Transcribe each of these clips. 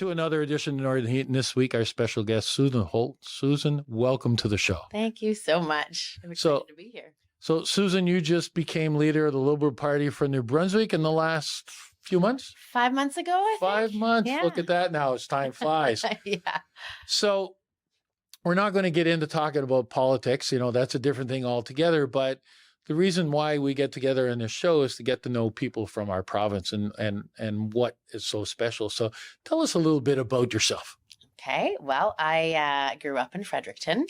to another edition of Northern Heat, and this week our special guest, Susan Holt. Susan, welcome to the show. Thank you so much. I'm excited to be here. So, Susan, you just became leader of the Liberal Party for New Brunswick in the last few months? 5 months ago, I think. 5 months. Yeah. Look at that now. As time flies. Yeah. So we're not going to get into talking about politics. You know, that's a different thing altogether. But the reason why we get together in this show is to get to know people from our province and what is so special. So tell us a little bit about yourself. Okay. Well, I grew up in Fredericton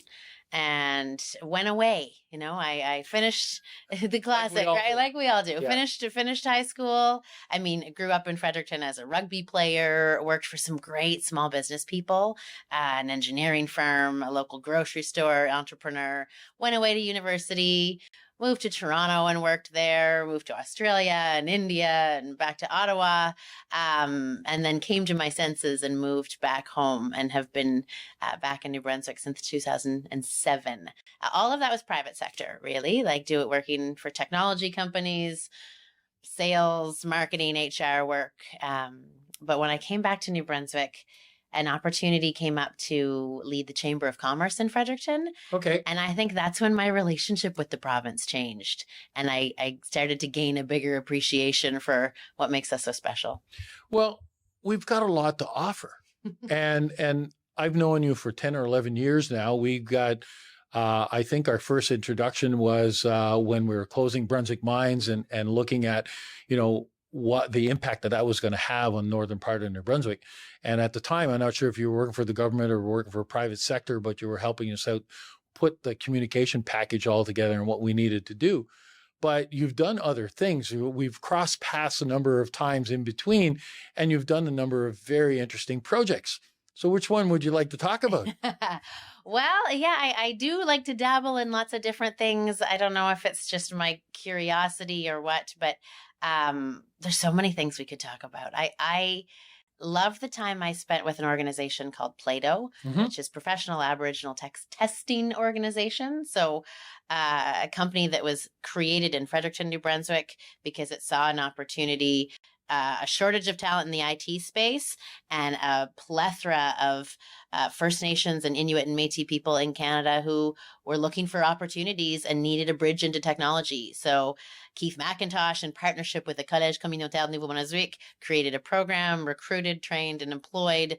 and went away. You know, I finished the classic, right? Like we all do. Yeah. Finished high school. I mean, grew up in Fredericton as a rugby player, worked for some great small business people, an engineering firm, a local grocery store entrepreneur, went away to university, moved to Toronto and worked there, moved to Australia and India and back to Ottawa, and then came to my senses and moved back home and have been back in New Brunswick since 2007. All of that was private sector, really, like working for technology companies, sales, marketing, HR work. But when I came back to New Brunswick, an opportunity came up to lead the Chamber of Commerce in Fredericton. Okay. And I think that's when my relationship with the province changed. And I started to gain a bigger appreciation for what makes us so special. Well, we've got a lot to offer. and I've known you for 10 or 11 years now. We've got, I think our first introduction was when we were closing Brunswick Mines and looking at, you know, what the impact that was going to have on the northern part of New Brunswick. And at the time, I'm not sure if you were working for the government or working for a private sector, but you were helping us out, put the communication package all together and what we needed to do. But you've done other things. We've crossed paths a number of times in between, and you've done a number of very interesting projects. So which one would you like to talk about? Well, yeah, I do like to dabble in lots of different things. I don't know if it's just my curiosity or what, but there's so many things we could talk about. I love the time I spent with an organization called Plato, which is Professional Aboriginal Text Testing Organization. So a company that was created in Fredericton, New Brunswick, because it saw an opportunity, a shortage of talent in the IT space and a plethora of First Nations and Inuit and Métis people in Canada who were looking for opportunities and needed a bridge into technology. So Keith McIntosh, in partnership with the Collège Communautaire de Nouveau-Brunswick, created a program, recruited, trained, and employed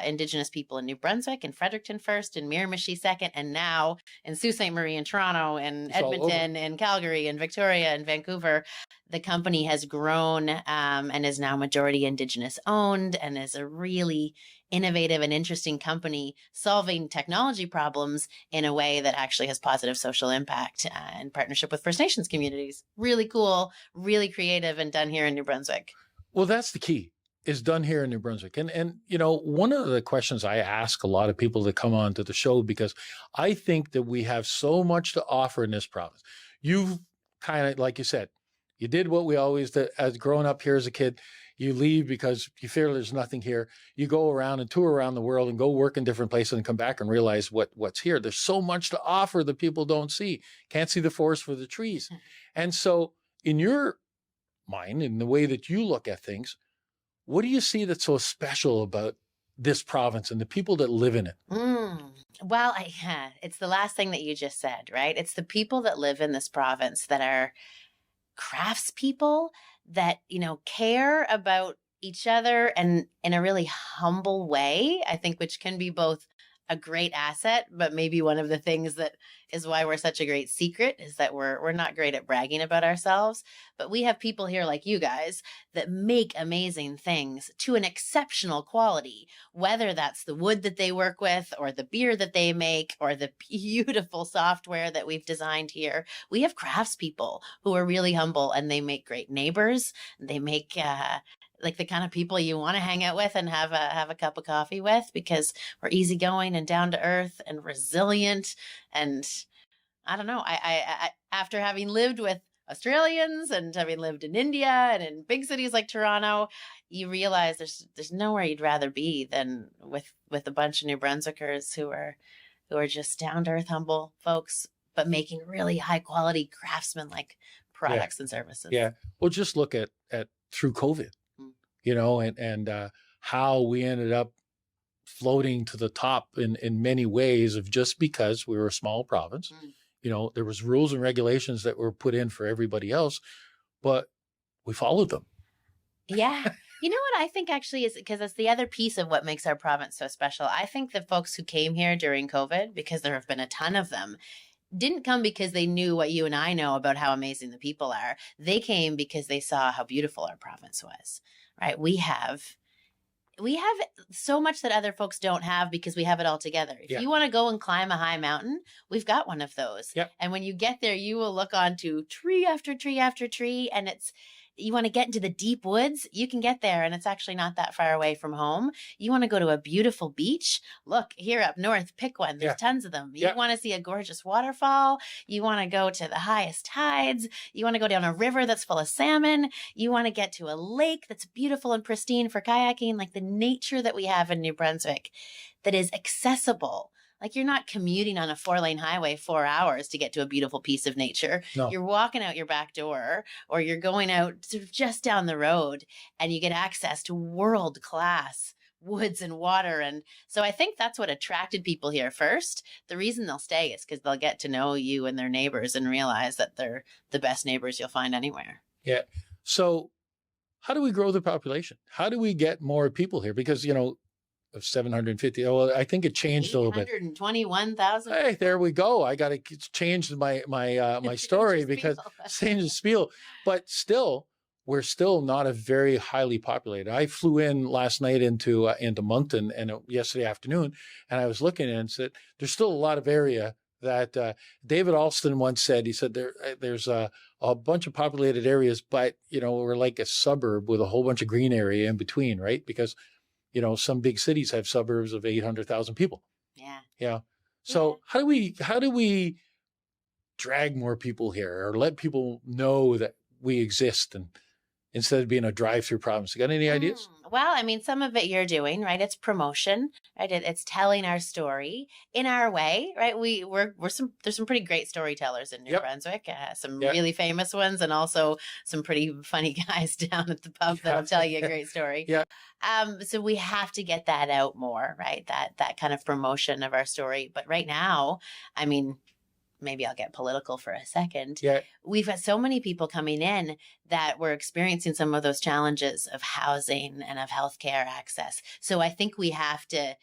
Indigenous people in New Brunswick, in Fredericton first, in Miramichi second, and now in Sault Ste. Marie and Toronto, and Edmonton, and Calgary, and Victoria, and Vancouver. The company has grown and is now majority Indigenous owned and is a really innovative and interesting company solving technology problems in a way that actually has positive social impact in partnership with First Nations communities. Really cool, really creative, and done here in New Brunswick. Well, that's the key, is done here in New Brunswick. And you know, one of the questions I ask a lot of people that come on to the show, because I think that we have so much to offer in this province. You've kind of, like you said, you did what we always did as growing up here as a kid. You leave because you fear there's nothing here. You go around and tour around the world and go work in different places and come back and realize what's here. There's so much to offer that people don't see. Can't see the forest for the trees. And so in your mind, in the way that you look at things, what do you see that's so special about this province and the people that live in it? Well, it's the last thing that you just said, right? It's the people that live in this province that are craftspeople that, you know, care about each other and in a really humble way, I think, which can be both a great asset, but maybe one of the things that is why we're such a great secret is that we're not great at bragging about ourselves. But we have people here like you guys that make amazing things to an exceptional quality, whether that's the wood that they work with or the beer that they make or the beautiful software that we've designed here. We have craftspeople who are really humble and they make great neighbors. They make like the kind of people you want to hang out with and have a cup of coffee with, because we're easygoing and down to earth and resilient. And I don't know, I after having lived with Australians and having lived in India and in big cities like Toronto, you realize there's nowhere you'd rather be than with a bunch of New Brunswickers who are just down to earth, humble folks, but making really high quality craftsman-like products and services. Yeah. Well, just look at through COVID. You know, and how we ended up floating to the top in many ways of just because we were a small province. There was rules and regulations that were put in for everybody else, but we followed them. Yeah. You know what I think actually is, because it's the other piece of what makes our province so special. I think the folks who came here during COVID, because there have been a ton of them, didn't come because they knew what you and I know about how amazing the people are. They came because they saw how beautiful our province was, right? We have so much that other folks don't have because we have it all together. If you want to go and climb a high mountain, we've got one of those. And when you get there, you will look onto tree after tree after tree, and you want to get into the deep woods, you can get there, and it's actually not that far away from home. You want to go to a beautiful beach? Look, here up north, pick one. There's tons of them. You want to see a gorgeous waterfall? You want to go to the highest tides? You want to go down a river that's full of salmon? You want to get to a lake that's beautiful and pristine for kayaking? Like the nature that we have in New Brunswick that is accessible. Like you're not commuting on a 4-lane highway 4 hours to get to a beautiful piece of nature. No. You're walking out your back door, or you're going out sort of just down the road, and you get access to world-class woods and water. And so I think that's what attracted people here first. The reason they'll stay is because they'll get to know you and their neighbors and realize that they're the best neighbors you'll find anywhere. Yeah. So how do we grow the population? How do we get more people here? Because, of 750. Well, I think it changed a little bit. 821,000. Hey, there we go. I got to change my story because change the spiel. But still, we're still not a very highly populated. I flew in last night into Moncton and yesterday afternoon, and I was looking and said there's still a lot of area that David Alston once said. He said there's a bunch of populated areas, but we're like a suburb with a whole bunch of green area in between, right? Because some big cities have suburbs of 800,000 people. Yeah. So how do we drag more people here or let people know that we exist, and instead of being a drive-through province? You got any ideas? Well, I mean, some of it you're doing, right? It's promotion, right? It's telling our story in our way, right? There's some pretty great storytellers in New Brunswick, some really famous ones, and also some pretty funny guys down at the pub that'll tell you a great story. So we have to get that out more, right? That kind of promotion of our story. But right now, I mean, maybe I'll get political for a second. We've got so many people coming in that we're experiencing some of those challenges of housing and of healthcare access. So I think we have to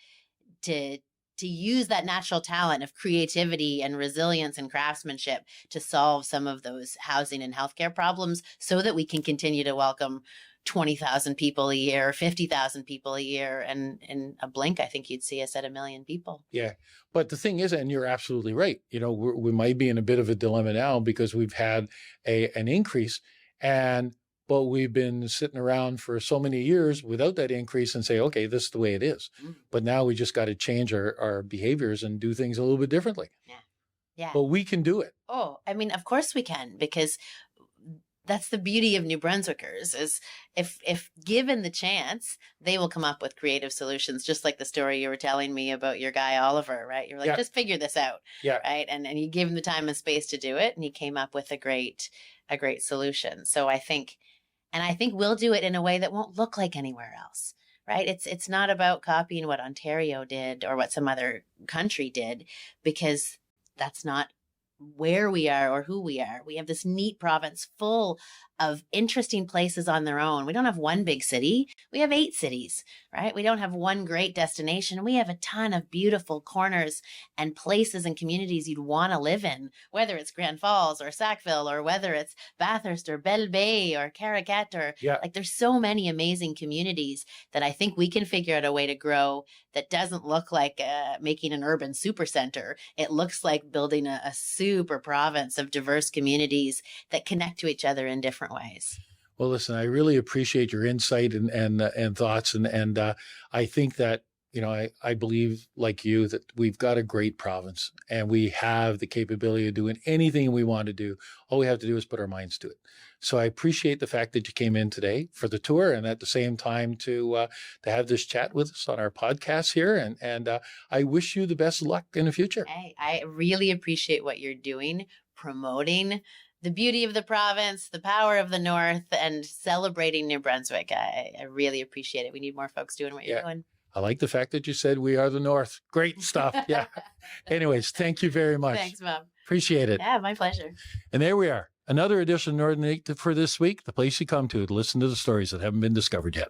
use that natural talent of creativity and resilience and craftsmanship to solve some of those housing and healthcare problems so that we can continue to welcome 20,000 people a year, 50,000 people a year. And in a blink, I think you'd see us at 1 million people. Yeah. But the thing is, and you're absolutely right, we might be in a bit of a dilemma now because we've had an increase, but we've been sitting around for so many years without that increase and say, okay, this is the way it is. But now we just got to change our behaviors and do things a little bit differently. Yeah. But we can do it. Oh, I mean, of course we can, because that's the beauty of New Brunswickers is if given the chance, they will come up with creative solutions, just like the story you were telling me about your guy, Oliver, right? You're like, just figure this out. Right. And you gave him the time and space to do it, and he came up with a great solution. So I think we'll do it in a way that won't look like anywhere else. Right. It's not about copying what Ontario did or what some other country did, because that's not where we are or who we are. We have this neat province full of interesting places on their own. We don't have one big city. We have 8 cities, right? We don't have one great destination. We have a ton of beautiful corners and places and communities you'd want to live in, whether it's Grand Falls or Sackville, or whether it's Bathurst or Belle Bay or Caracat, or like there's so many amazing communities that I think we can figure out a way to grow that doesn't look like making an urban supercenter. It looks like building a super province of diverse communities that connect to each other in different ways. Well, listen, I really appreciate your insight and thoughts, and I think that I believe, like you, that we've got a great province and we have the capability of doing anything we want to do. All we have to do is put our minds to it. So I appreciate the fact that you came in today for the tour, and at the same time to have this chat with us on our podcast here. And I wish you the best of luck in the future. Hey, I really appreciate what you're doing, promoting the beauty of the province, the power of the North, and celebrating New Brunswick. I really appreciate it. We need more folks doing what you're doing. I like the fact that you said we are the North. Great stuff. Yeah. Anyways, thank you very much. Thanks, Mom. Appreciate it. Yeah, my pleasure. And there we are. Another edition of Northern 8 for this week, the place you come to listen to the stories that haven't been discovered yet.